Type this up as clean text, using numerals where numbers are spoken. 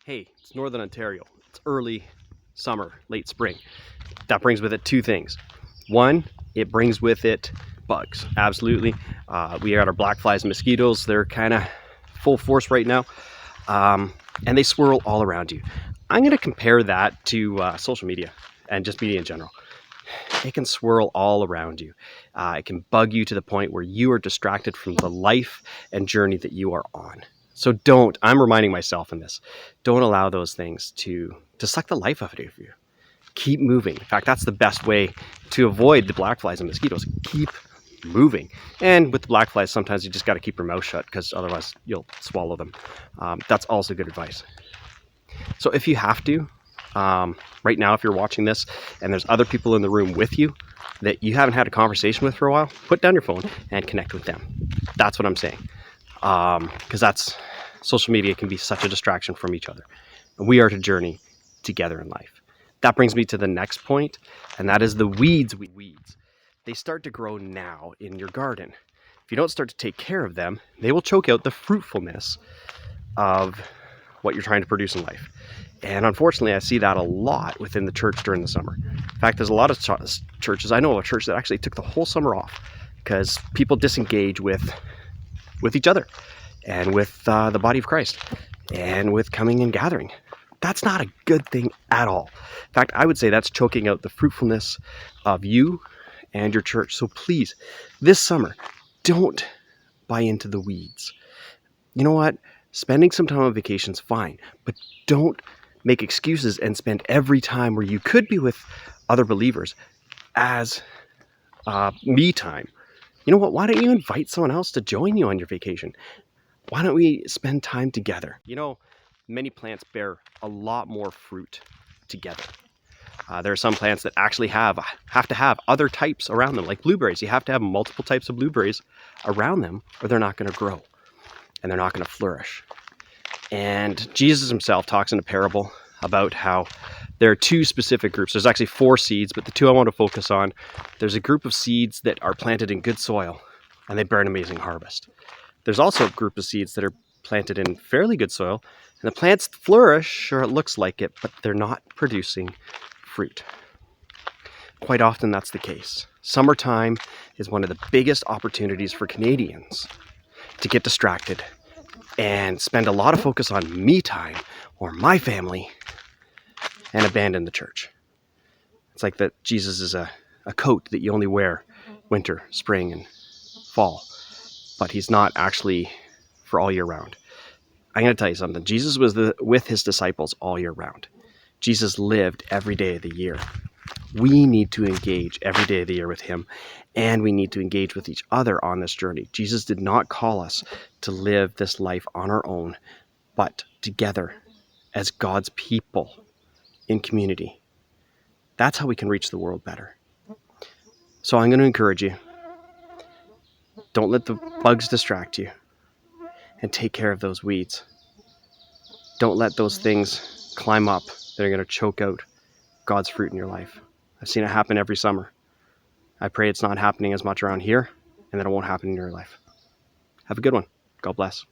Hey, it's Northern Ontario. It's early summer, late spring. That brings with it two things. One, it brings with it bugs. Absolutely. We got our black flies and mosquitoes. They're kind of full force right now. And they swirl all around you. I'm going to compare that to social media and just media in general. It can swirl all around you. It can bug you to the point where you are distracted from the life and journey that you are on. So I'm reminding myself in this, don't allow those things to suck the life out of you. Keep moving. In fact, that's the best way to avoid the black flies and mosquitoes. Keep moving. And with the black flies, sometimes you just got to keep your mouth shut because otherwise you'll swallow them. That's also good advice. So if you have to, right now, if you're watching this and there's other people in the room with you that you haven't had a conversation with for a while, put down your phone and connect with them. That's what I'm saying. Because social media can be such a distraction from each other. And we are to journey together in life. That brings me to the next point, and that is the weeds. They start to grow now in your garden. If you don't start to take care of them, they will choke out the fruitfulness of what you're trying to produce in life. And unfortunately, I see that a lot within the church during the summer. In fact, there's a lot of churches. I know of a church that actually took the whole summer off because people disengage with each other and with the body of Christ and with coming and gathering. That's not a good thing at all. In fact, I would say that's choking out the fruitfulness of you and your church. So please, this summer, don't buy into the weeds. You know what? Spending some time on vacation is fine, but don't make excuses and spend every time where you could be with other believers as me time. You know what? Why don't you invite someone else to join you on your vacation? Why don't we spend time together? You know, many plants bear a lot more fruit together. There are some plants that actually have to have other types around them, like blueberries. You have to have multiple types of blueberries around them or they're not going to grow and they're not going to flourish. And Jesus himself talks in a parable about how there are two specific groups. There's actually 4 seeds, but the 2 I want to focus on. There's a group of seeds that are planted in good soil and they bear an amazing harvest. There's also a group of seeds that are planted in fairly good soil and the plants flourish, or it looks like it, but they're not producing fruit. Quite often that's the case. Summertime is one of the biggest opportunities for Canadians to get distracted and spend a lot of focus on me time or my family and abandon the church. It's like that Jesus is a coat that you only wear winter, spring, and fall, but he's not actually for all year round. I'm going to tell you something. Jesus was with his disciples all year round. Jesus lived every day of the year. We need to engage every day of the year with him, and we need to engage with each other on this journey. Jesus did not call us to live this life on our own, but together as God's people in community. That's how we can reach the world better. So I'm going to encourage you. Don't let the bugs distract you, and take care of those weeds. Don't let those things climb up that are going to choke out God's fruit in your life. I've seen it happen every summer. I pray it's not happening as much around here and that it won't happen in your life. Have a good one. God bless.